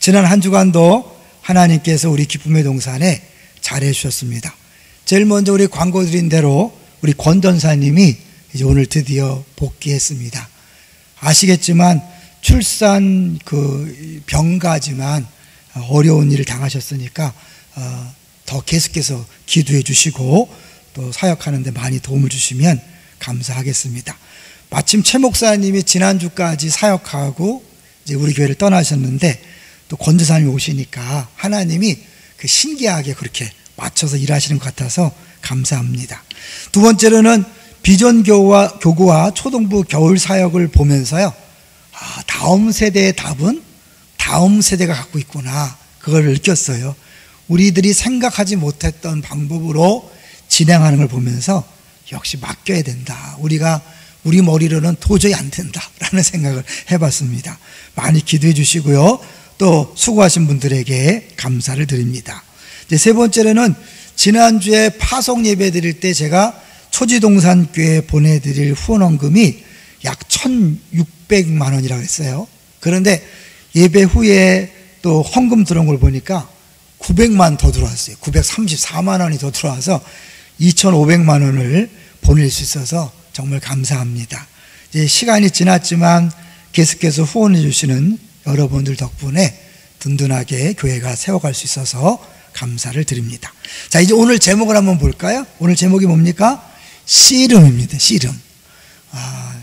지난 한 주간도 하나님께서 우리 기쁨의 동산에 잘해 주셨습니다. 제일 먼저 우리 광고 드린 대로 우리 권전사님이 이제 오늘 드디어 복귀했습니다. 아시겠지만 출산 병가지만 어려운 일을 당하셨으니까 더 계속해서 기도해 주시고 또 사역하는 데 많이 도움을 주시면 감사하겠습니다. 마침 최 목사님이 지난주까지 사역하고 이제 우리 교회를 떠나셨는데 또 권전사님이 오시니까 하나님이 신기하게 그렇게 맞춰서 일하시는 것 같아서 감사합니다. 두 번째로는 비전 교구와 초등부 겨울 사역을 보면서요, 다음 세대의 답은 다음 세대가 갖고 있구나, 그걸 느꼈어요. 우리들이 생각하지 못했던 방법으로 진행하는 걸 보면서 역시 맡겨야 된다, 우리 머리로는 도저히 안 된다라는 생각을 해봤습니다. 많이 기도해 주시고요, 또 수고하신 분들에게 감사를 드립니다. 이제 세 번째로는 지난주에 파송 예배 드릴 때 제가 초지동산교회 보내드릴 후원원금이 약 1,600만 원이라고 했어요. 그런데 예배 후에 또 헌금 들어온 걸 보니까 900만 더 들어왔어요. 934만 원이 더 들어와서 2,500만 원을 보낼 수 있어서 정말 감사합니다. 이제 시간이 지났지만 계속해서 후원해 주시는 여러분들 덕분에 든든하게 교회가 세워갈 수 있어서 감사를 드립니다. 자, 이제 오늘 제목을 한번 볼까요? 오늘 제목이 뭡니까? 씨름입니다. 씨름.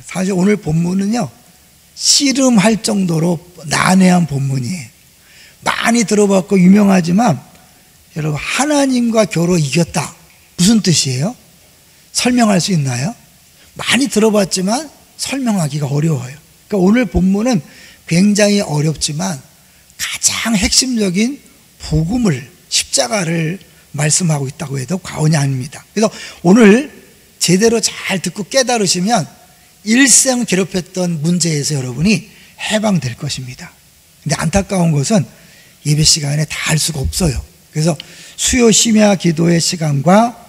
사실 오늘 본문은요, 씨름할 정도로 난해한 본문이에요. 많이 들어봤고 유명하지만 여러분, 하나님과 겨루 이겼다, 무슨 뜻이에요? 설명할 수 있나요? 많이 들어봤지만 설명하기가 어려워요. 그러니까 오늘 본문은 굉장히 어렵지만 가장 핵심적인 복음을, 십자가를 말씀하고 있다고 해도 과언이 아닙니다. 그래서 오늘 제대로 잘 듣고 깨달으시면 일생 괴롭혔던 문제에서 여러분이 해방될 것입니다. 근데 안타까운 것은 예배 시간에 다 할 수가 없어요. 그래서 수요 심야 기도의 시간과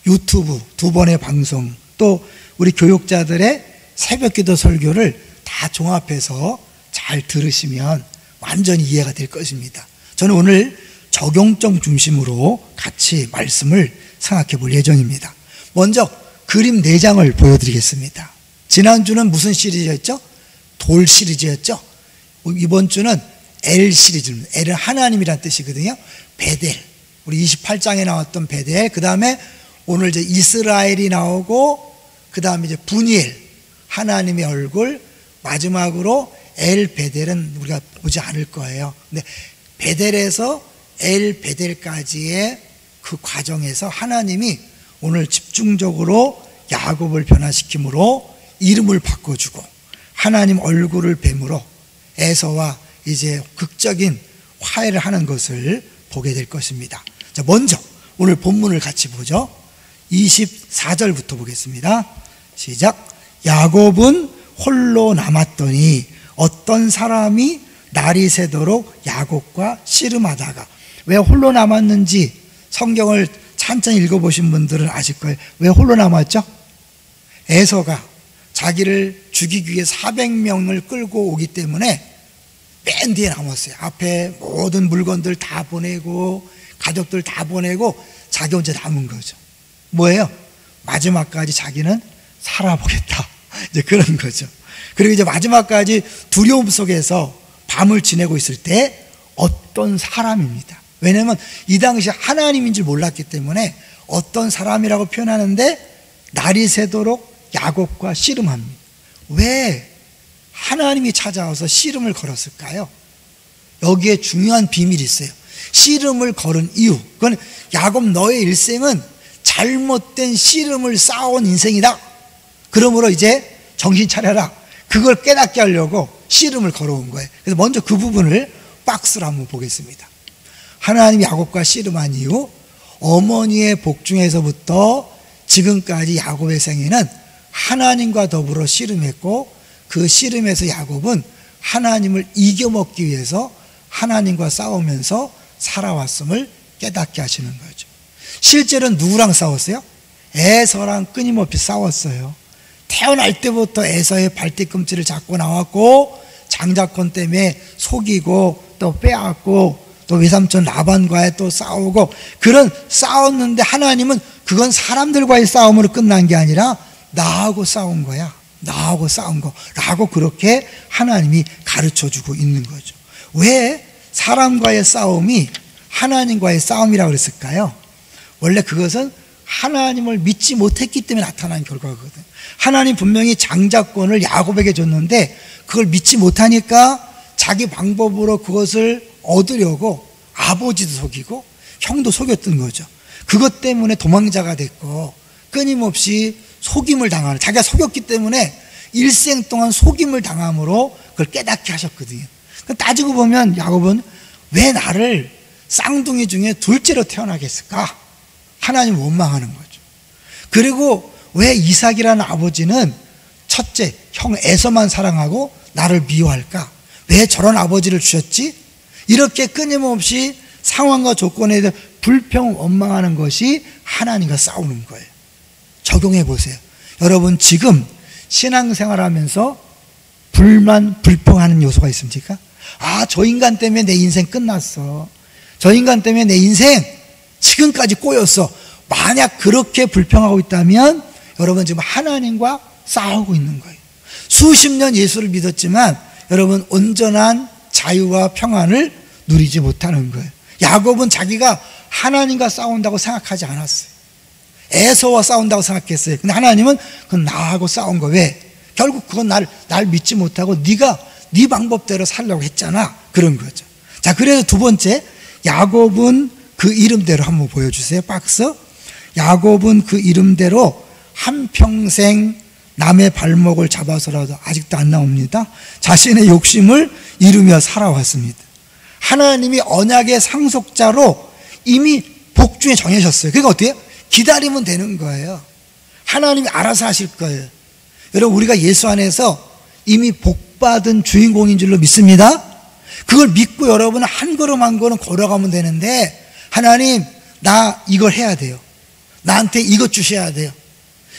유튜브 2번의 방송, 또 우리 교육자들의 새벽 기도 설교를 다 종합해서 잘 들으시면 완전히 이해가 될 것입니다. 저는 오늘 적용점 중심으로 같이 말씀을 생각해 볼 예정입니다. 먼저 그림 4장을 보여드리겠습니다. 지난주는 무슨 시리즈였죠? 돌 시리즈였죠? 이번 주는 엘 시리즈입니다. 엘은 하나님이란 뜻이거든요. 베델, 우리 28장에 나왔던 베델, 그 다음에 오늘 이제 이스라엘이 나오고, 그 다음에 이제 분이엘, 하나님의 얼굴, 마지막으로 엘 베델은 우리가 보지 않을 거예요. 근데 베델에서 엘 베델까지의 그 과정에서 하나님이 오늘 집중적으로 야곱을 변화시킴으로 이름을 바꿔주고 하나님 얼굴을 뱀으로 에서와 이제 극적인 화해를 하는 것을 보게 될 것입니다. 자, 먼저 오늘 본문을 같이 보죠. 24절부터 보겠습니다. 시작. 야곱은 홀로 남았더니 어떤 사람이 날이 새도록 야곱과 씨름하다가, 왜 홀로 남았는지 성경을 찬찬히 읽어보신 분들은 아실 거예요. 왜 홀로 남았죠? 에서가 자기를 죽이기 위해 400명을 끌고 오기 때문에 맨 뒤에 남았어요. 앞에 모든 물건들 다 보내고 가족들 다 보내고 자기 혼자 남은 거죠. 뭐예요? 마지막까지 자기는 살아보겠다, 이제 그런 거죠. 그리고 이제 마지막까지 두려움 속에서 밤을 지내고 있을 때 어떤 사람입니다. 왜냐하면 이 당시 하나님인 줄 몰랐기 때문에 어떤 사람이라고 표현하는데, 날이 새도록 야곱과 씨름합니다. 왜 하나님이 찾아와서 씨름을 걸었을까요? 여기에 중요한 비밀이 있어요. 씨름을 걸은 이유, 그건 야곱, 너의 일생은 잘못된 씨름을 쌓아온 인생이다, 그러므로 이제 정신 차려라, 그걸 깨닫게 하려고 씨름을 걸어온 거예요. 그래서 먼저 그 부분을 박스로 한번 보겠습니다. 하나님이 야곱과 씨름한 이유, 어머니의 복중에서부터 지금까지 야곱의 생애는 하나님과 더불어 씨름했고, 그 씨름에서 야곱은 하나님을 이겨먹기 위해서 하나님과 싸우면서 살아왔음을 깨닫게 하시는 거죠. 실제로는 누구랑 싸웠어요? 에서랑 끊임없이 싸웠어요. 태어날 때부터 에서의 발뒤꿈치를 잡고 나왔고, 장자권 때문에 속이고 또 빼앗고 또 외삼촌 라반과의 또 싸우고 그런 싸웠는데 하나님은 그건 사람들과의 싸움으로 끝난 게 아니라 나하고 싸운 거야. 나하고 싸운 거라고 그렇게 하나님이 가르쳐주고 있는 거죠. 왜 사람과의 싸움이 하나님과의 싸움이라고 그랬을까요? 원래 그것은 하나님을 믿지 못했기 때문에 나타난 결과거든. 하나님 분명히 장자권을 야곱에게 줬는데 그걸 믿지 못하니까 자기 방법으로 그것을 얻으려고 아버지도 속이고 형도 속였던 거죠. 그것 때문에 도망자가 됐고 끊임없이 속임을 당하는, 자기가 속였기 때문에 일생 동안 속임을 당함으로 그걸 깨닫게 하셨거든요. 따지고 보면 야곱은 왜 나를 쌍둥이 중에 둘째로 태어나게 했을까? 하나님을 원망하는 거죠. 그리고 왜 이삭이라는 아버지는 첫째 형 에서만 사랑하고 나를 미워할까? 왜 저런 아버지를 주셨지? 이렇게 끊임없이 상황과 조건에 대해 불평 원망하는 것이 하나님과 싸우는 거예요. 적용해 보세요. 여러분 지금 신앙생활하면서 불만 불평하는 요소가 있습니까? 아, 저 인간 때문에 내 인생 끝났어. 저 인간 때문에 내 인생 지금까지 꼬였어. 만약 그렇게 불평하고 있다면 여러분 지금 하나님과 싸우고 있는 거예요. 수십 년 예수를 믿었지만 여러분 온전한 자유와 평안을 누리지 못하는 거예요. 야곱은 자기가 하나님과 싸운다고 생각하지 않았어요. 에서와 싸운다고 생각했어요. 근데 하나님은 그건 나하고 싸운 거. 왜? 결국 그건 날 믿지 못하고 네가 네 방법대로 살려고 했잖아. 그런 거죠. 자, 그래서 두 번째, 야곱은 그 이름대로 한번 보여주세요. 박스. 야곱은 그 이름대로 한평생 남의 발목을 잡아서라도, 아직도 안 나옵니다, 자신의 욕심을 이루며 살아왔습니다. 하나님이 언약의 상속자로 이미 복중에 정해졌어요. 그러니까 어때요? 기다리면 되는 거예요. 하나님이 알아서 하실 거예요. 여러분 우리가 예수 안에서 이미 복받은 주인공인 줄로 믿습니다. 그걸 믿고 여러분은 한 걸음 한 걸음 걸어가면 되는데, 하나님 나 이걸 해야 돼요. 나한테 이것 주셔야 돼요.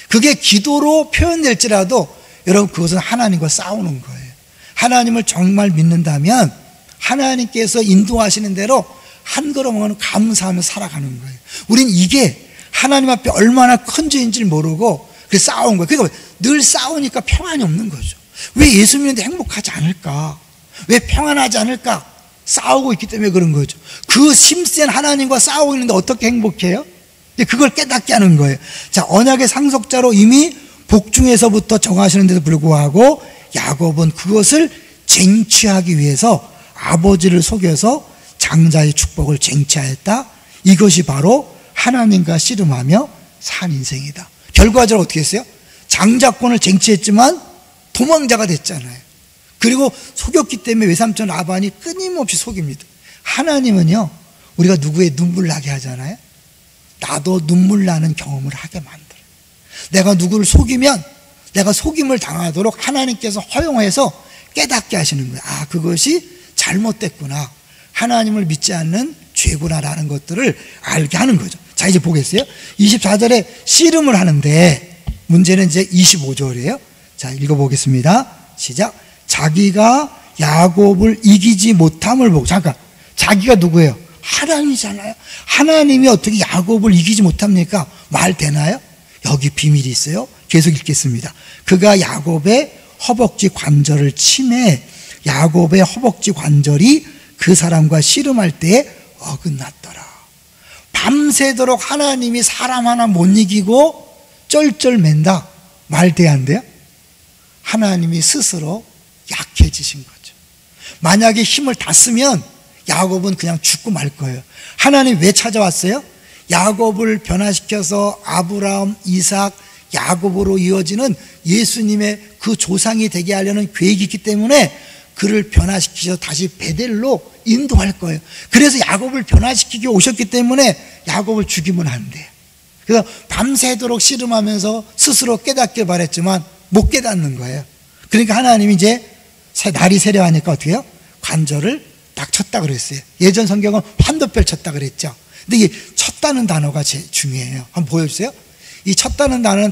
그게 기도로 표현될지라도 여러분 그것은 하나님과 싸우는 거예요. 하나님을 정말 믿는다면 하나님께서 인도하시는 대로 한 걸음 한 걸음 감사하며 살아가는 거예요. 우린 이게 하나님 앞에 얼마나 큰 죄인지를 모르고 그래서 싸운 거예요. 그러니까 늘 싸우니까 평안이 없는 거죠. 왜 예수 믿는데 행복하지 않을까? 왜 평안하지 않을까? 싸우고 있기 때문에 그런 거죠. 그 힘센 하나님과 싸우고 있는데 어떻게 행복해요? 그걸 깨닫게 하는 거예요. 자, 언약의 상속자로 이미 복중에서부터 정하시는데도 불구하고 야곱은 그것을 쟁취하기 위해서 아버지를 속여서 장자의 축복을 쟁취하였다. 이것이 바로 하나님과 씨름하며 산 인생이다. 결과적으로 어떻게 했어요? 장자권을 쟁취했지만 도망자가 됐잖아요. 그리고 속였기 때문에 외삼촌 라반이 끊임없이 속입니다. 하나님은요, 우리가 누구의 눈물 나게 하잖아요. 나도 눈물 나는 경험을 하게 만들어요. 내가 누구를 속이면 내가 속임을 당하도록 하나님께서 허용해서 깨닫게 하시는 거예요. 아, 그것이 잘못됐구나, 하나님을 믿지 않는 죄구나라는 것들을 알게 하는 거죠. 자, 이제 보겠어요. 24절에 씨름을 하는데 문제는 이제 25절이에요. 자, 읽어보겠습니다. 시작. 자기가 야곱을 이기지 못함을 보고, 잠깐, 자기가 누구예요? 하나님이잖아요. 하나님이 어떻게 야곱을 이기지 못합니까? 말 되나요? 여기 비밀이 있어요. 계속 읽겠습니다. 그가 야곱의 허벅지 관절을 치매 야곱의 허벅지 관절이 그 사람과 씨름할 때에 어긋났더라. 밤새도록 하나님이 사람 하나 못 이기고 쩔쩔맨다. 말 돼야 안 돼요? 하나님이 스스로 약해지신 거죠. 만약에 힘을 다 쓰면 야곱은 그냥 죽고 말 거예요. 하나님 왜 찾아왔어요? 야곱을 변화시켜서 아브라함, 이삭, 야곱으로 이어지는 예수님의 그 조상이 되게 하려는 계획이 있기 때문에 그를 변화시키셔서 다시 베델로 인도할 거예요. 그래서 야곱을 변화시키기 오셨기 때문에 야곱을 죽이면 안 돼요. 그래서 밤새도록 씨름하면서 스스로 깨닫길 바랬지만 못 깨닫는 거예요. 그러니까 하나님이 이제 날이 세려하니까 어떻게 해요? 관절을 딱 쳤다 그랬어요. 예전 성경은 환도뼈를 쳤다 그랬죠. 근데 이게 쳤다는 단어가 제일 중요해요. 한번 보여주세요. 이 쳤다는 단어는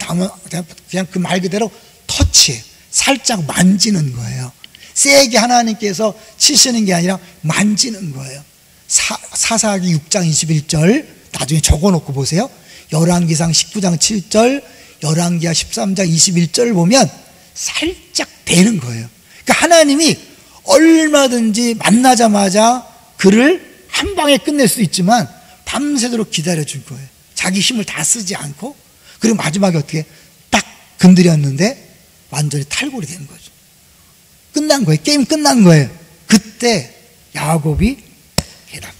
그냥 그 말 그대로 터치예요. 살짝 만지는 거예요. 세게 하나님께서 치시는 게 아니라 만지는 거예요. 사사기 6장 21절 나중에 적어놓고 보세요. 열왕기상 19장 7절, 열왕기하 13장 21절 보면 살짝 되는 거예요. 그러니까 하나님이 얼마든지 만나자마자 그를 한 방에 끝낼 수 있지만 밤새도록 기다려줄 거예요. 자기 힘을 다 쓰지 않고. 그리고 마지막에 어떻게 딱 건드렸는데 완전히 탈골이 된 거죠. 끝난 거예요. 게임 끝난 거예요. 그때 야곱이 깨닫는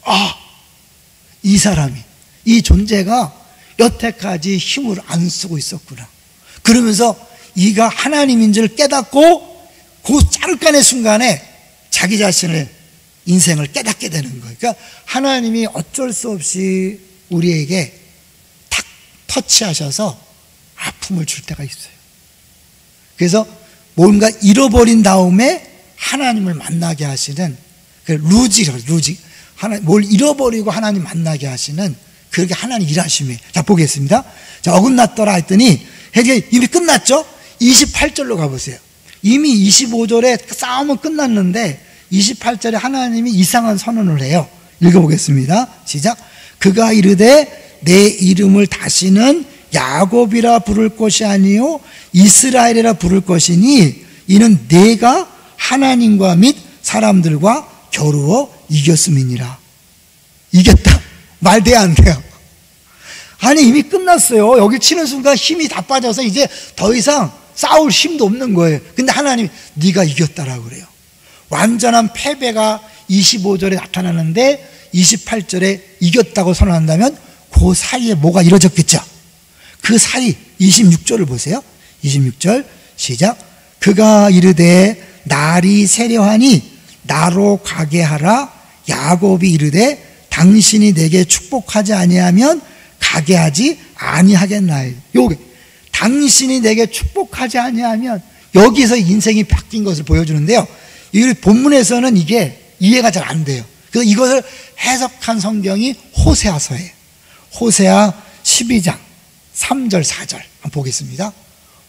거예요. 이 사람이, 이 존재가 여태까지 힘을 안 쓰고 있었구나. 그러면서 이가 하나님인 줄 깨닫고 그 잠깐의 순간에 자기 자신을, 인생을 깨닫게 되는 거예요. 그러니까 하나님이 어쩔 수 없이 우리에게 탁 터치하셔서 아픔을 줄 때가 있어요. 그래서 뭔가 잃어버린 다음에 하나님을 만나게 하시는, 루지. 뭘 잃어버리고 하나님 만나게 하시는, 그렇게 하나님 일하심이에요. 자, 보겠습니다. 자, 어긋났더라 했더니 이미 끝났죠? 28절로 가보세요. 이미 25절에 싸움은 끝났는데 28절에 하나님이 이상한 선언을 해요. 읽어보겠습니다. 시작. 그가 이르되 내 이름을 다시는 야곱이라 부를 것이 아니요 이스라엘이라 부를 것이니 이는 내가 하나님과 및 사람들과 겨루어 이겼음이니라. 이겼다. 말 돼야 안 돼요? 아니 이미 끝났어요. 여기 치는 순간 힘이 다 빠져서 이제 더 이상 싸울 힘도 없는 거예요. 근데 하나님이 네가 이겼다라고 그래요. 완전한 패배가 25절에 나타나는데 28절에 이겼다고 선언한다면 그 사이에 뭐가 이루어졌겠죠. 그 사이 26절을 보세요. 26절 시작. 그가 이르되 날이 세려하니 나로 가게 하라. 야곱이 이르되 당신이 내게 축복하지 아니하면 가게 하지 아니하겠나이다. 요게 당신이 내게 축복하지 아니하면, 여기서 인생이 바뀐 것을 보여주는데요. 이 본문에서는 이게 이해가 잘 안 돼요. 그래서 이것을 해석한 성경이 호세아서예요. 호세아 12장 3절 4절 한번 보겠습니다.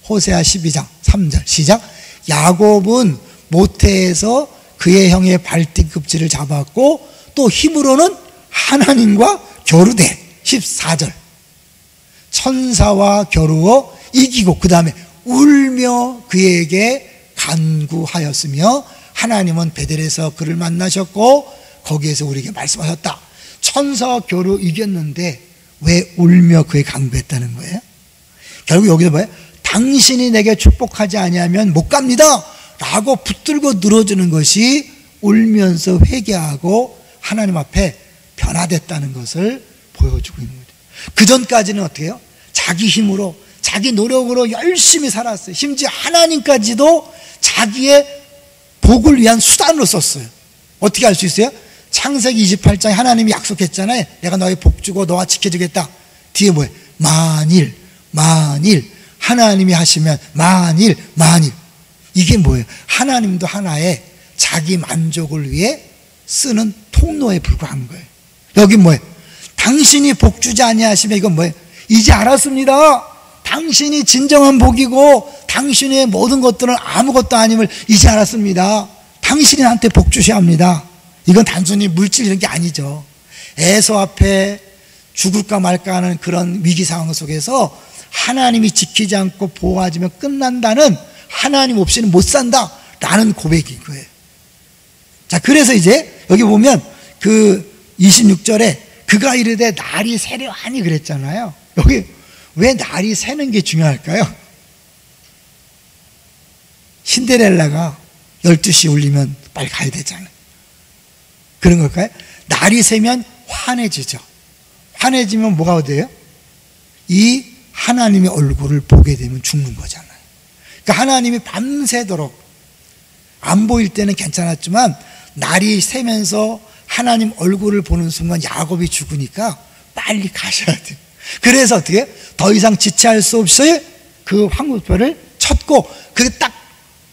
호세아 12장 3절 시작. 야곱은 모태에서 그의 형의 발뒤꿈치를 잡았고 또 힘으로는 하나님과 겨루되. 14절 천사와 겨루어 이기고 그 다음에 울며 그에게 간구하였으며 하나님은 베델에서 그를 만나셨고 거기에서 우리에게 말씀하셨다. 천사와 겨루 이겼는데 왜 울며 그에게 간구했다는 거예요? 결국 여기서 뭐예요? 당신이 내게 축복하지 아니하면 못 갑니다 라고 붙들고 늘어지는 것이 울면서 회개하고 하나님 앞에 변화됐다는 것을 보여주고 있는 거죠. 그 전까지는 어떻게 해요? 자기 힘으로, 자기 노력으로 열심히 살았어요. 심지어 하나님까지도 자기의 복을 위한 수단으로 썼어요. 어떻게 할 수 있어요? 창세기 28장에 하나님이 약속했잖아요. 내가 너의 복 주고 너와 지켜주겠다. 뒤에 뭐예요? 만일 하나님이 하시면 만일. 이게 뭐예요? 하나님도 하나의 자기 만족을 위해 쓰는 통로에 불과한 거예요. 여기 뭐예요? 당신이 복 주지 아니하시면 이건 뭐예요? 이제 알았습니다. 당신이 진정한 복이고 당신의 모든 것들은 아무것도 아님을 이제 알았습니다. 당신이 나한테 복 주셔야 합니다. 이건 단순히 물질 이런 게 아니죠. 에서 앞에 죽을까 말까 하는 그런 위기 상황 속에서 하나님이 지키지 않고 보호하지면 끝난다는, 하나님 없이는 못 산다 라는 고백인 거예요. 자, 그래서 이제 여기 보면 그 26절에 그가 이르되 날이 세려하니 그랬잖아요. 여기 왜 날이 새는 게 중요할까요? 신데렐라가 12시 울리면 빨리 가야 되잖아요. 그런 걸까요? 날이 새면 환해지죠. 환해지면 뭐가 돼요? 이 하나님의 얼굴을 보게 되면 죽는 거잖아요. 그러니까 하나님이 밤새도록 안 보일 때는 괜찮았지만 날이 새면서 하나님 얼굴을 보는 순간 야곱이 죽으니까 빨리 가셔야 돼요. 그래서 어떻게 더 이상 지체할 수 없이 그 황무표를 쳤고, 그게 딱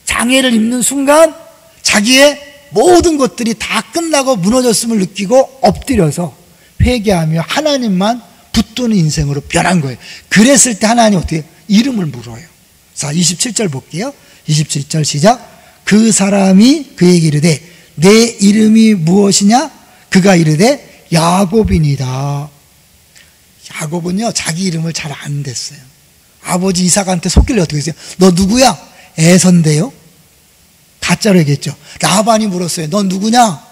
장애를 입는 순간 자기의 모든 것들이 다 끝나고 무너졌음을 느끼고 엎드려서 회개하며 하나님만 붙드는 인생으로 변한 거예요. 그랬을 때 하나님 어떻게 이름을 물어요. 자, 27절 볼게요. 27절 시작. 그 사람이 그에게 이르되 내 이름이 무엇이냐? 그가 이르되 야곱이니이다. 야곱은요 자기 이름을 잘 안 댔어요. 아버지 이삭한테 속길래 어떻게 했어요? 너 누구야? 에서인데요. 가짜로 얘기했죠. 라반이 물었어요. 넌 누구냐?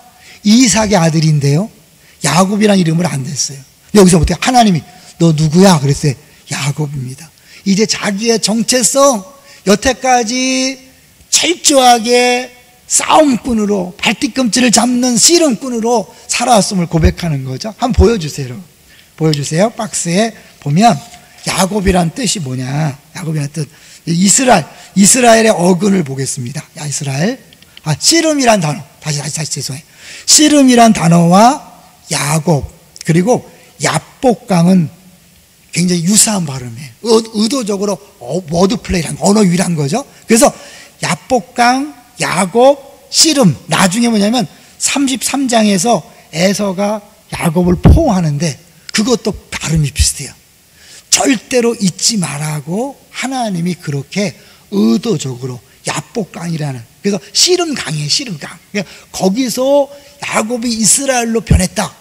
이삭의 아들인데요. 야곱이라는 이름을 안 댔어요. 여기서부터 하나님이 너 누구야? 그랬어요. 야곱입니다. 이제 자기의 정체성, 여태까지 철저하게 싸움꾼으로 발뒤꿈치를 잡는 씨름꾼으로 살아왔음을 고백하는 거죠. 한번 보여주세요. 보여주세요. 박스에 보면 야곱이란 뜻이 뭐냐? 야곱이란 뜻. 이스라엘의 어근을 보겠습니다. 이스라엘. 씨름이란 단어. 다시 죄송해요. 씨름이란 단어와 야곱 그리고 야복강은 굉장히 유사한 발음이에요. 의도적으로 워드플레이란 언어 유리한 거죠. 그래서 야복강, 야곱, 씨름. 나중에 뭐냐면 33장에서 에서가 야곱을 포옹하는데 그것도 발음이 비슷해요. 절대로 잊지 말라고 하나님이 그렇게 의도적으로 야복강이라는, 그래서 씨름강이에요. 씨름강. 그러니까 거기서 야곱이 이스라엘로 변했다.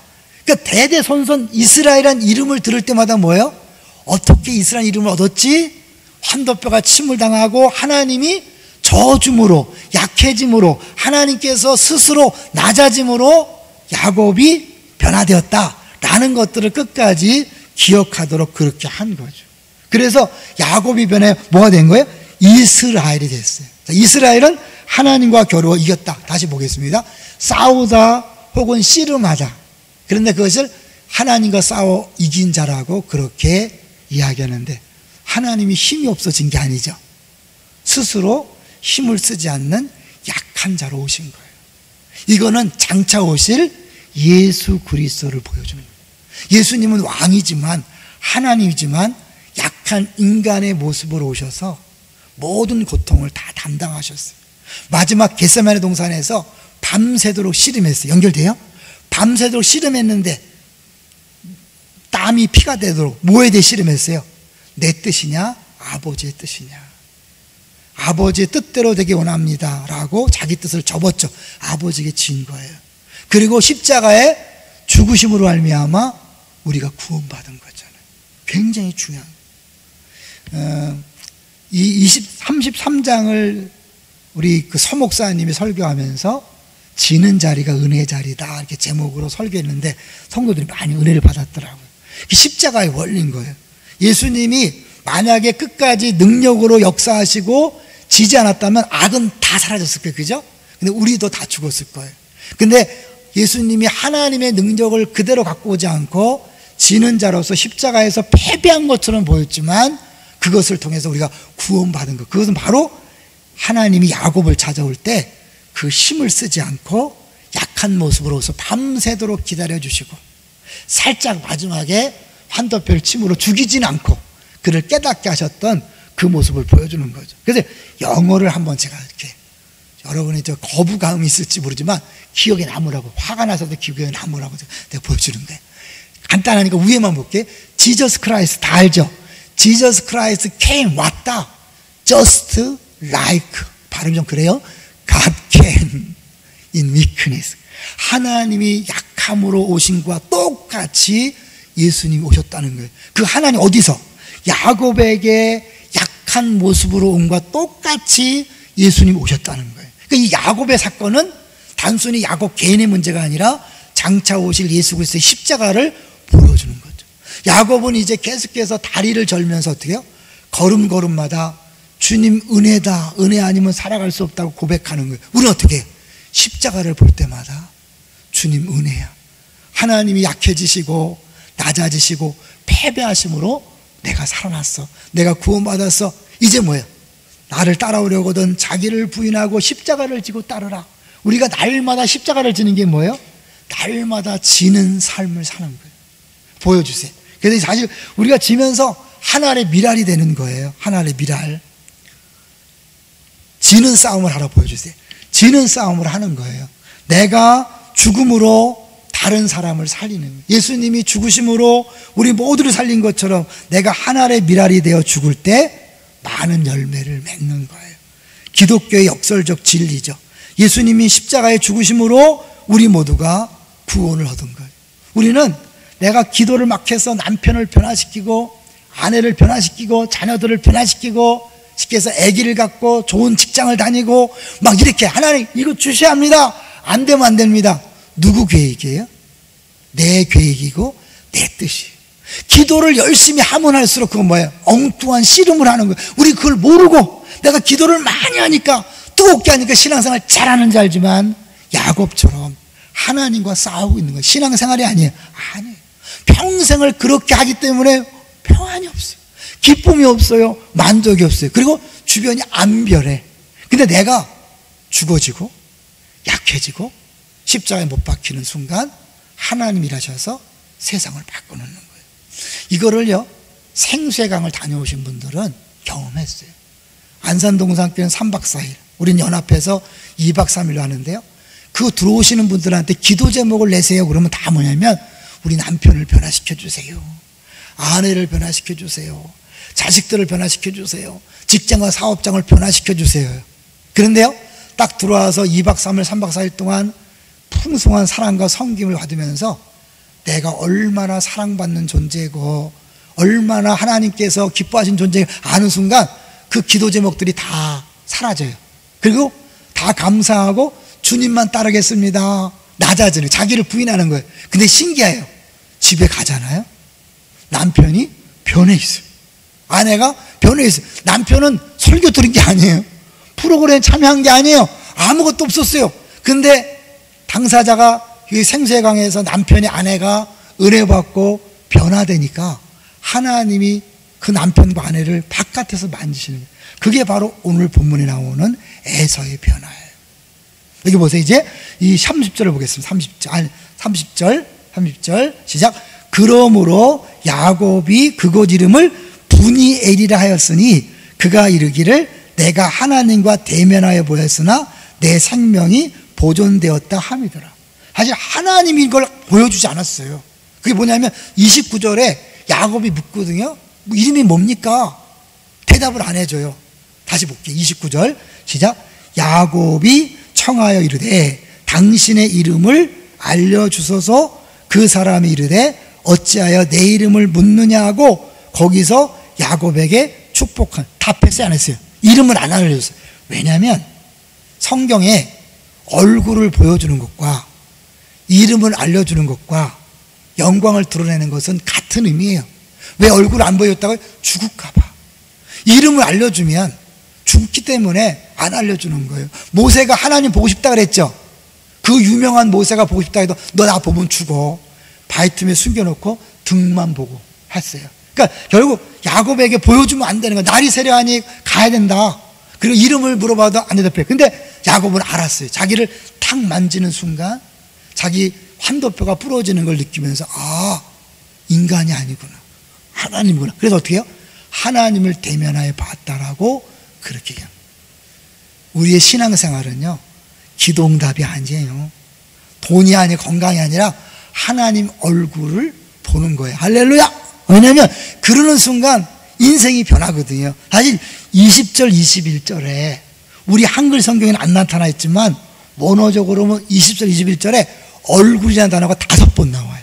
그러니까 대대손손 이스라엘이라는 이름을 들을 때마다 뭐예요? 어떻게 이스라엘 이름을 얻었지? 환도뼈가 침을 당하고 하나님이 저줌으로, 약해짐으로, 하나님께서 스스로 낮아짐으로 야곱이 변화되었다라는 것들을 끝까지 기억하도록 그렇게 한 거죠. 그래서 야곱이 변해 뭐가 된 거예요? 이스라엘이 됐어요. 자, 이스라엘은 하나님과 겨루어 이겼다. 다시 보겠습니다. 싸우다 혹은 씨름하다. 그런데 그것을 하나님과 싸워 이긴 자라고 그렇게 이야기하는데, 하나님이 힘이 없어진 게 아니죠. 스스로 힘을 쓰지 않는 약한 자로 오신 거예요. 이거는 장차 오실 예수 그리스도를 보여주는 거예요. 예수님은 왕이지만, 하나님이지만 약한 인간의 모습으로 오셔서 모든 고통을 다 담당하셨어요. 마지막 겟세마네 동산에서 밤새도록 씨름했어요. 연결돼요? 밤새도록 씨름했는데 땀이 피가 되도록 뭐에 대해 씨름했어요? 내 뜻이냐? 아버지의 뜻이냐? 아버지의 뜻대로 되기 원합니다 라고 자기 뜻을 접었죠. 아버지에게 진 거예요. 그리고 십자가의 죽으심으로 말미암아 우리가 구원받은 거잖아요. 굉장히 중요한 거예요. 이 33장을 우리 그 서목사님이 설교하면서 지는 자리가 은혜의 자리다 이렇게 제목으로 설교했는데 성도들이 많이 은혜를 받았더라고요. 십자가의 원리인 거예요. 예수님이 만약에 끝까지 능력으로 역사하시고 지지 않았다면 악은 다 사라졌을 거예요. 그죠? 근데 우리도 다 죽었을 거예요. 근데 예수님이 하나님의 능력을 그대로 갖고 오지 않고 지는 자로서 십자가에서 패배한 것처럼 보였지만 그것을 통해서 우리가 구원받은 것, 그것은 바로 하나님이 야곱을 찾아올 때 그 힘을 쓰지 않고 약한 모습으로서 밤새도록 기다려주시고 살짝 마지막에 환도뼈를 침으로 죽이진 않고 그를 깨닫게 하셨던 그 모습을 보여주는 거죠. 그래서 영어를 한번 제가 이렇게, 여러분이 저 거부감이 있을지 모르지만 기억에 남으라고, 화가 나서도 기억에 남으라고 내가 보여주는 거예요. 간단하니까 위에만 볼게요. Jesus Christ 다 알죠? Jesus Christ came, 왔다. Just like, 발음 좀 그래요? God came in weakness. 하나님이 약함으로 오신 것과 똑같이 예수님이 오셨다는 거예요. 그 하나님 어디서? 야곱에게 약한 모습으로 온 것과 똑같이 예수님이 오셨다는 거예요. 그러니까 이 야곱의 사건은 단순히 야곱 개인의 문제가 아니라 장차 오실 예수 그리스도의 십자가를 보여주는 거죠. 야곱은 이제 계속해서 다리를 절면서 어떻게 해요? 걸음걸음마다 주님 은혜다, 은혜 아니면 살아갈 수 없다고 고백하는 거예요. 우리는 어떻게 해요? 십자가를 볼 때마다 주님 은혜야. 하나님이 약해지시고 낮아지시고 패배하심으로 내가 살아났어. 내가 구원받았어. 이제 뭐예요? 나를 따라오려거든 자기를 부인하고 십자가를 지고 따르라. 우리가 날마다 십자가를 지는 게 뭐예요? 날마다 지는 삶을 사는 거예요. 보여주세요. 그래서 사실 우리가 지면서 하나의 미랄이 되는 거예요. 하나의 미랄. 지는 싸움을 하라 보여주세요. 지는 싸움을 하는 거예요. 내가 죽음으로 다른 사람을 살리는 거예요. 예수님이 죽으심으로 우리 모두를 살린 것처럼 내가 하나의 미랄이 되어 죽을 때 많은 열매를 맺는 거예요. 기독교의 역설적 진리죠. 예수님이 십자가의 죽으심으로 우리 모두가 구원을 얻은 거예요. 우리는 내가 기도를 막 해서 남편을 변화시키고 아내를 변화시키고 자녀들을 변화시키고 쉽게 해서 아기를 갖고 좋은 직장을 다니고 막 이렇게 하나님 이거 주셔야 합니다. 안 되면 안 됩니다. 누구 계획이에요? 내 계획이고 내 뜻이에요. 기도를 열심히 하면 할수록 그건 뭐예요? 엉뚱한 씨름을 하는 거예요. 우리 그걸 모르고 내가 기도를 많이 하니까 뜨겁게 하니까 신앙생활 잘하는 줄 알지만 야곱처럼 하나님과 싸우고 있는 거예요. 신앙생활이 아니에요. 아니에요. 평생을 그렇게 하기 때문에 평안이 없어요. 기쁨이 없어요. 만족이 없어요. 그리고 주변이 안별해. 근데 내가 죽어지고 약해지고 십자가에 못 박히는 순간 하나님 일하셔서 세상을 바꿔놓는 거예요. 이거를요, 생수의강을 다녀오신 분들은 경험했어요. 안산동산교회는 3박 4일, 우린 연합해서 2박 3일로 하는데요, 그 들어오시는 분들한테 기도 제목을 내세요. 그러면 다 뭐냐면 우리 남편을 변화시켜 주세요, 아내를 변화시켜 주세요, 자식들을 변화시켜 주세요, 직장과 사업장을 변화시켜 주세요. 그런데요, 딱 들어와서 2박 3일 3박 4일 동안 풍성한 사랑과 섬김을 받으면서 내가 얼마나 사랑받는 존재고 얼마나 하나님께서 기뻐하신 존재를 아는 순간 그 기도 제목들이 다 사라져요. 그리고 다 감사하고 주님만 따르겠습니다, 낮아지는, 자기를 부인하는 거예요. 근데 신기해요. 집에 가잖아요, 남편이 변해 있어요. 아내가 변해 있어요. 남편은 설교 들은 게 아니에요, 프로그램 참여한 게 아니에요, 아무것도 없었어요. 근데 당사자가 이 생수의 강에서 남편이, 아내가 은혜 받고 변화되니까 하나님이 그 남편과 아내를 바깥에서 만지시는 거예요. 그게 바로 오늘 본문에 나오는 에서의 변화예요. 여기 보세요. 이제 이 30절을 보겠습니다. 30절 시작. 그러므로 야곱이 그곳 이름을 브니엘이라 하였으니 그가 이르기를 내가 하나님과 대면하여 보였으나 내 생명이 보존되었다 함이더라. 사실 하나님이 이걸 보여주지 않았어요. 그게 뭐냐면 29절에 야곱이 묻거든요. 뭐 이름이 뭡니까? 대답을 안 해줘요. 다시 볼게요. 29절 시작. 야곱이 청하여 이르되 당신의 이름을 알려주소서. 그 사람이 이르되 어찌하여 내 이름을 묻느냐 하고 거기서 야곱에게 축복한, 답했어요 안 했어요? 이름을 안 알려줬어요. 왜냐하면 성경에 얼굴을 보여주는 것과 이름을 알려주는 것과 영광을 드러내는 것은 같은 의미예요. 왜 얼굴을 안 보여줬다고요? 죽을까봐. 이름을 알려주면 죽기 때문에 안 알려주는 거예요. 모세가 하나님 보고 싶다 그랬죠. 그 유명한 모세가 보고 싶다 해도 너 나 보면 죽어, 바위 틈에 숨겨놓고 등만 보고 했어요. 그러니까 결국 야곱에게 보여주면 안 되는 거예요. 날이 새려하니 가야 된다. 그리고 이름을 물어봐도 안 대답해요. 근데 야곱은 알았어요. 자기를 탁 만지는 순간 자기 환도뼈가 부러지는 걸 느끼면서 아, 인간이 아니구나, 하나님이구나. 그래서 어떻게 해요? 하나님을 대면하여 봤다라고 그렇게 해요. 우리의 신앙생활은요, 기도응답이 아니에요. 돈이 아니고 건강이 아니라 하나님 얼굴을 보는 거예요. 할렐루야! 왜냐하면 그러는 순간 인생이 변하거든요. 사실 20절 21절에 우리 한글 성경에는 안 나타나 있지만 원어적으로 보면 20절 21절에 얼굴이라는 단어가 5번 나와요.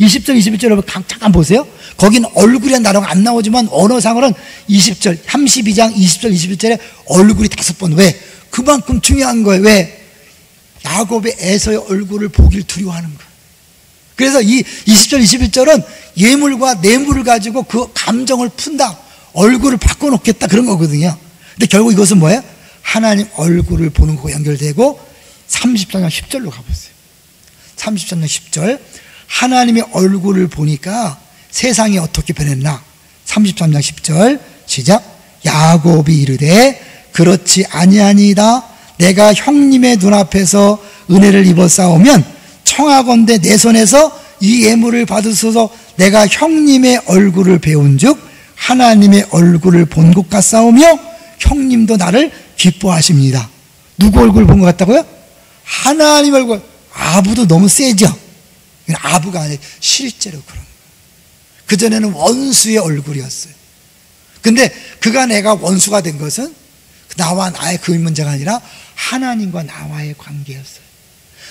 20절 21절을 잠깐 보세요. 거긴 얼굴이라는 단어가 안 나오지만 언어상으로는 20절 32장 20절 21절에 얼굴이 5번. 왜? 그만큼 중요한 거예요. 왜? 야곱의 에서의 얼굴을 보길 두려워하는 거예요. 그래서 이 20절 21절은 예물과 뇌물을 가지고 그 감정을 푼다, 얼굴을 바꿔놓겠다, 그런 거거든요. 근데 결국 이것은 뭐예요? 하나님 얼굴을 보는 거가 연결되고 33장 10절로 가보세요. 33장 10절. 하나님의 얼굴을 보니까 세상이 어떻게 변했나? 33장 10절 시작. 야곱이 이르되 그렇지 아니하니이다. 내가 형님의 눈앞에서 은혜를 입어 싸우면 청하건대 내 손에서 이 예물을 받으소서. 내가 형님의 얼굴을 배운즉 하나님의 얼굴을 본 것 같사오며 형님도 나를 기뻐하십니다. 누구 얼굴 본 것 같다고요? 하나님 얼굴. 아부도 너무 세죠? 아부가 아니라 실제로 그런 거예요. 그전에는 원수의 얼굴이었어요. 근데 그가 내가 원수가 된 것은 나와 나의 그 문제가 아니라 하나님과 나와의 관계였어요.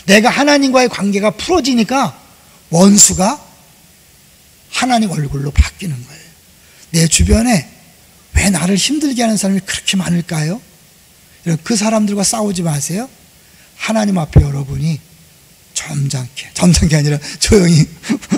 내가 하나님과의 관계가 풀어지니까 원수가 하나님 얼굴로 바뀌는 거예요. 내 주변에 왜 나를 힘들게 하는 사람이 그렇게 많을까요? 그 사람들과 싸우지 마세요. 하나님 앞에 여러분이 점잖게 아니라 조용히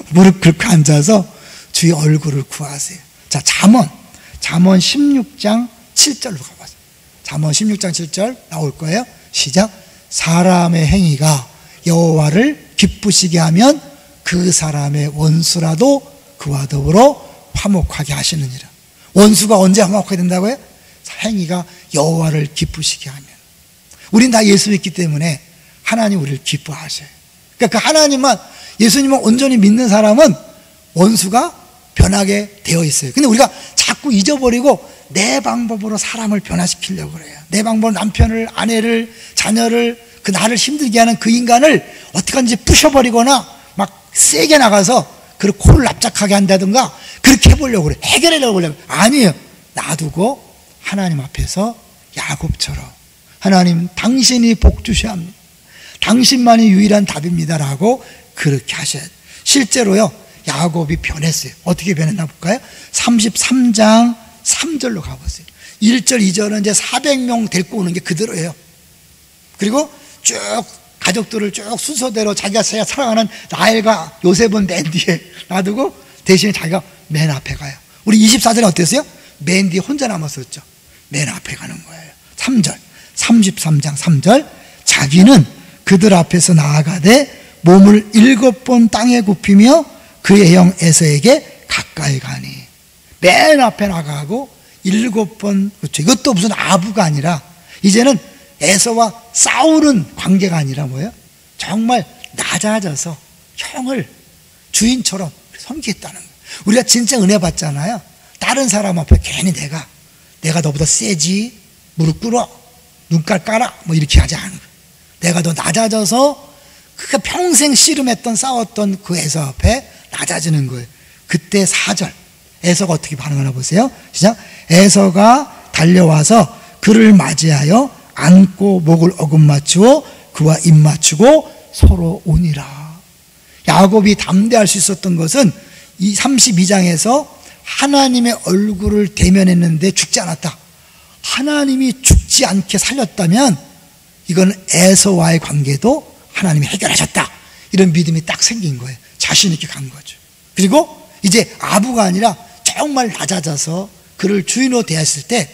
무릎 꿇고 앉아서 주의 얼굴을 구하세요. 자, 잠언 16장 7절로 가보세요. 잠언 16장 7절 나올 거예요. 시작. 사람의 행위가 여호와를 기쁘시게 하면 그 사람의 원수라도 그와 더불어 화목하게 하시느니라. 원수가 언제 화목하게 된다고요? 행위가 여호와를 기쁘시게 하면. 우린 다 예수 믿기 때문에 하나님 우리를 기뻐하셔요. 그러니까 그 하나님만, 예수님을 온전히 믿는 사람은 원수가 변하게 되어 있어요. 근데 우리가 자꾸 잊어버리고 내 방법으로 사람을 변화시키려고 그래요. 내 방법으로 남편을, 아내를, 자녀를, 그 나를 힘들게 하는 그 인간을 어떻게 하는지 부셔버리거나 막 세게 나가서 그 코를 납작하게 한다든가 그렇게 해보려고 그래. 해결하려고 그래. 아니에요. 놔두고 하나님 앞에서 야곱처럼 하나님 당신이 복 주셔야 합니다. 당신만이 유일한 답입니다라고 그렇게 하셔야 돼요. 실제로요, 야곱이 변했어요. 어떻게 변했나 볼까요? 33장 3절로 가보세요. 1절 2절은 이제 400명 데리고 오는 게 그대로예요. 그리고 쭉 가족들을 쭉 순서대로 자기가 사랑하는 라헬과 요셉은 맨 뒤에 놔두고 대신에 자기가 맨 앞에 가요. 우리 24절에 어땠어요? 맨 뒤에 혼자 남았었죠. 맨 앞에 가는 거예요. 3절 33장 3절 자기는 그들 앞에서 나아가되 몸을 7번 땅에 굽히며 그의 형 에서에게 가까이 가니. 맨 앞에 나가고 7번, 그렇죠. 이것도 무슨 아부가 아니라 이제는 에서와 싸우는 관계가 아니라 뭐예요? 정말 낮아져서 형을 주인처럼 섬기겠다는 거예요. 우리가 진짜 은혜 받잖아요. 다른 사람 앞에 괜히 내가 너보다 세지, 무릎 꿇어, 눈깔 깔아, 뭐 이렇게 하지 않은 거예요. 내가 더 낮아져서 그 평생 씨름했던 싸웠던 그 에서 앞에 낮아지는 거예요. 그때 4절 에서가 어떻게 반응하나 보세요. 시작. 에서가 달려와서 그를 맞이하여 안고 목을 어긋맞추어 그와 입 맞추고 서로 오니라. 야곱이 담대할 수 있었던 것은 이 32장에서 하나님의 얼굴을 대면했는데 죽지 않았다. 하나님이 죽지 않게 살렸다면 이건 에서와의 관계도 하나님이 해결하셨다. 이런 믿음이 딱 생긴 거예요. 자신 있게 간 거죠. 그리고 이제 아부가 아니라 정말 낮아져서 그를 주인으로 대했을 때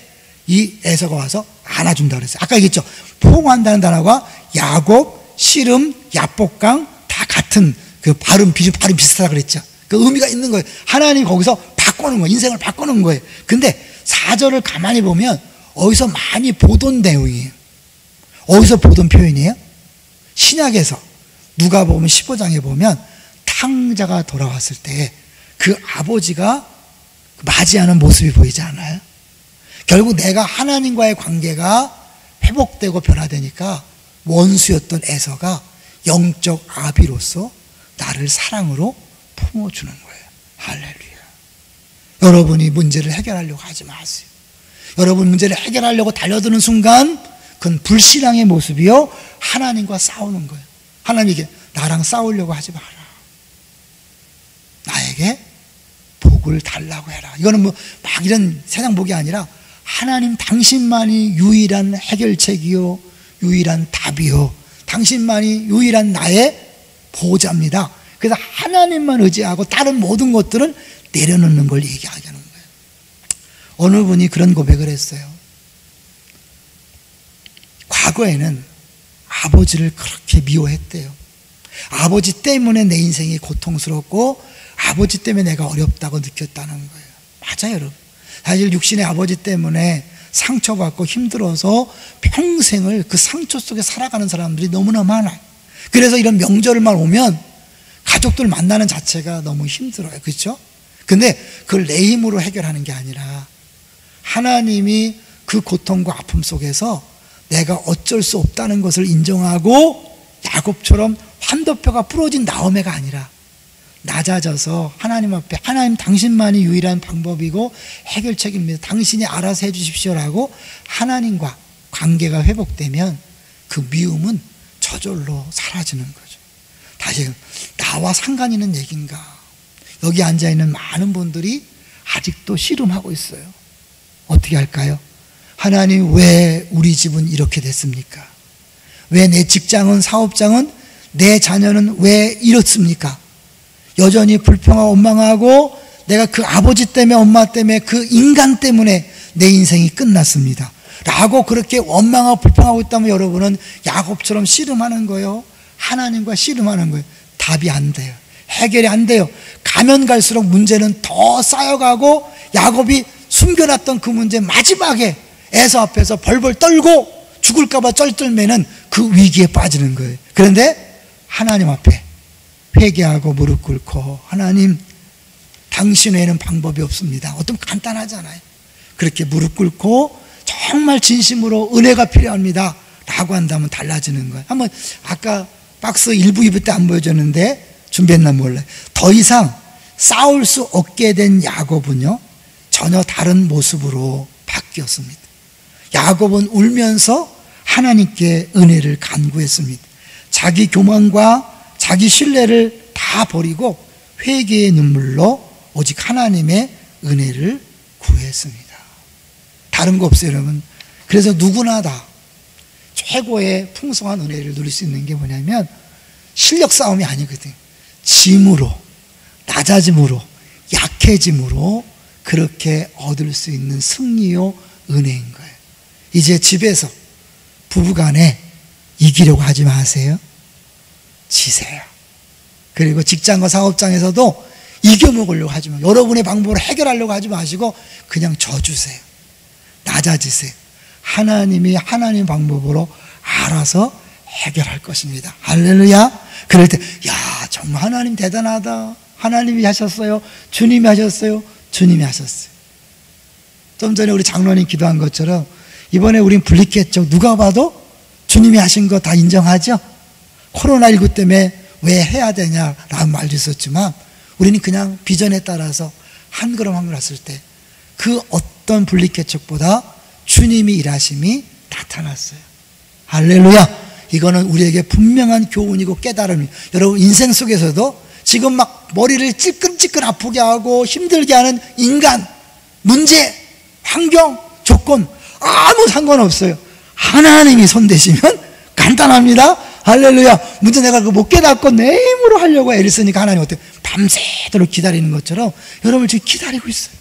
이 에서가 와서 안아준다 그랬어요. 아까 얘기했죠. 포옹한다는 단어가 야곱, 씨름, 야복강 다 같은 그 발음 비슷하다 그랬죠. 그 의미가 있는 거예요. 하나님이 거기서 바꾸는 거예요. 인생을 바꾸는 거예요. 근데 4절을 가만히 보면 어디서 많이 보던 내용이에요. 어디서 보던 표현이에요? 신약에서 누가복음 15장에 보면 탕자가 돌아왔을 때 그 아버지가 맞이하는 모습이 보이지 않아요? 결국 내가 하나님과의 관계가 회복되고 변화되니까 원수였던 에서가 영적 아비로서 나를 사랑으로 품어주는 거예요. 할렐루야. 여러분이 문제를 해결하려고 하지 마세요. 여러분 문제를 해결하려고 달려드는 순간 그건 불신앙의 모습이요, 하나님과 싸우는 거예요. 하나님에게 나랑 싸우려고 하지 마라. 나에게 복을 달라고 해라. 이거는 뭐 막 이런 세상 복이 아니라 하나님 당신만이 유일한 해결책이요, 유일한 답이요, 당신만이 유일한 나의 보호자입니다. 그래서 하나님만 의지하고 다른 모든 것들은 내려놓는 걸 얘기하는 거예요. 어느 분이 그런 고백을 했어요. 과거에는 아버지를 그렇게 미워했대요. 아버지 때문에 내 인생이 고통스럽고 아버지 때문에 내가 어렵다고 느꼈다는 거예요. 맞아요, 여러분. 사실 육신의 아버지 때문에 상처받고 힘들어서 평생을 그 상처 속에 살아가는 사람들이 너무나 많아요. 그래서 이런 명절만 오면 가족들 만나는 자체가 너무 힘들어요. 그렇죠? 근데 그걸 내 힘으로 해결하는 게 아니라 하나님이 그 고통과 아픔 속에서 내가 어쩔 수 없다는 것을 인정하고 야곱처럼 환도표가 부러진 나오매가 아니라 낮아져서 하나님 앞에 하나님 당신만이 유일한 방법이고 해결책입니다. 당신이 알아서 해 주십시오라고 하나님과 관계가 회복되면 그 미움은 저절로 사라지는 거죠. 다시 나와 상관 있는 얘기인가? 여기 앉아있는 많은 분들이 아직도 씨름하고 있어요. 어떻게 할까요? 하나님, 왜 우리 집은 이렇게 됐습니까? 왜 내 직장은, 사업장은, 내 자녀는 왜 이렇습니까? 여전히 불평하고 원망하고 내가 그 아버지 때문에, 엄마 때문에, 그 인간 때문에 내 인생이 끝났습니다 라고 그렇게 원망하고 불평하고 있다면 여러분은 야곱처럼 씨름하는 거예요? 하나님과 씨름하는 거예요? 답이 안 돼요. 해결이 안 돼요. 가면 갈수록 문제는 더 쌓여가고 야곱이 숨겨놨던 그 문제 마지막에 에서 앞에서 벌벌 떨고 죽을까봐 쩔쩔매는 그 위기에 빠지는 거예요. 그런데 하나님 앞에 회개하고 무릎 꿇고, 하나님, 당신 외에는 방법이 없습니다. 어떤 간단하잖아요. 그렇게 무릎 꿇고 정말 진심으로 은혜가 필요합니다 라고 한다면 달라지는 거예요. 한번 아까 박스 1부 2부 때 안 보여줬는데 준비했나 몰라요. 더 이상 싸울 수 없게 된 야곱은요, 전혀 다른 모습으로 바뀌었습니다. 야곱은 울면서 하나님께 은혜를 간구했습니다. 자기 교만과 자기 신뢰를 다 버리고 회개의 눈물로 오직 하나님의 은혜를 구했습니다. 다른 거 없어요, 여러분. 그래서 누구나 다 최고의 풍성한 은혜를 누릴 수 있는 게 뭐냐면 실력 싸움이 아니거든요. 짐으로, 낮아짐으로, 약해짐으로 그렇게 얻을 수 있는 승리요 은혜인 거예요. 이제 집에서 부부간에 이기려고 하지 마세요. 지세요. 그리고 직장과 사업장에서도 이겨먹으려고 하지 마세요. 여러분의 방법으로 해결하려고 하지 마시고 그냥 져주세요. 낮아지세요. 하나님이 하나님 방법으로 알아서 해결할 것입니다. 할렐루야. 그럴 때, 야, 정말 하나님 대단하다. 하나님이 하셨어요. 주님이 하셨어요. 주님이 하셨어요. 좀 전에 우리 장로님 기도한 것처럼 이번에 우린 불리겠죠. 누가 봐도 주님이 하신 거 다 인정하죠. 코로나19 때문에 왜 해야 되냐라는 말도 있었지만 우리는 그냥 비전에 따라서 한 걸음 한 걸음 했을 때 그 어떤 분리개척보다 주님이 일하심이 나타났어요. 할렐루야. 이거는 우리에게 분명한 교훈이고 깨달음이에요. 여러분, 인생 속에서도 지금 막 머리를 찌끈찌끈 아프게 하고 힘들게 하는 인간, 문제, 환경, 조건 아무 상관없어요. 하나님이 손대시면 간단합니다. 할렐루야. 문제 내가 못 깨닫고 내 힘으로 하려고 애를 쓰니까 하나님 어때요? 밤새도록 기다리는 것처럼 여러분을 지금 기다리고 있어요.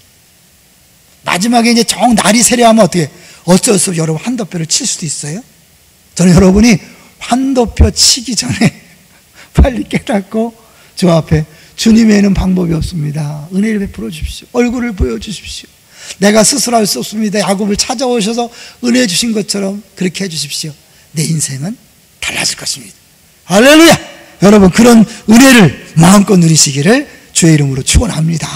마지막에 이제 정 날이 세려하면 어떻게 어쩔 수 없이 여러분 한도표를 칠 수도 있어요. 저는 여러분이 한도표 치기 전에 빨리 깨닫고 저 앞에 주님에는 방법이 없습니다. 은혜를 베풀어 주십시오. 얼굴을 보여주십시오. 내가 스스로 할 수 없습니다. 야곱을 찾아오셔서 은혜 주신 것처럼 그렇게 해주십시오. 내 인생은 달라질 것입니다. 할렐루야. 여러분, 그런 은혜를 마음껏 누리시기를 주의 이름으로 축원합니다.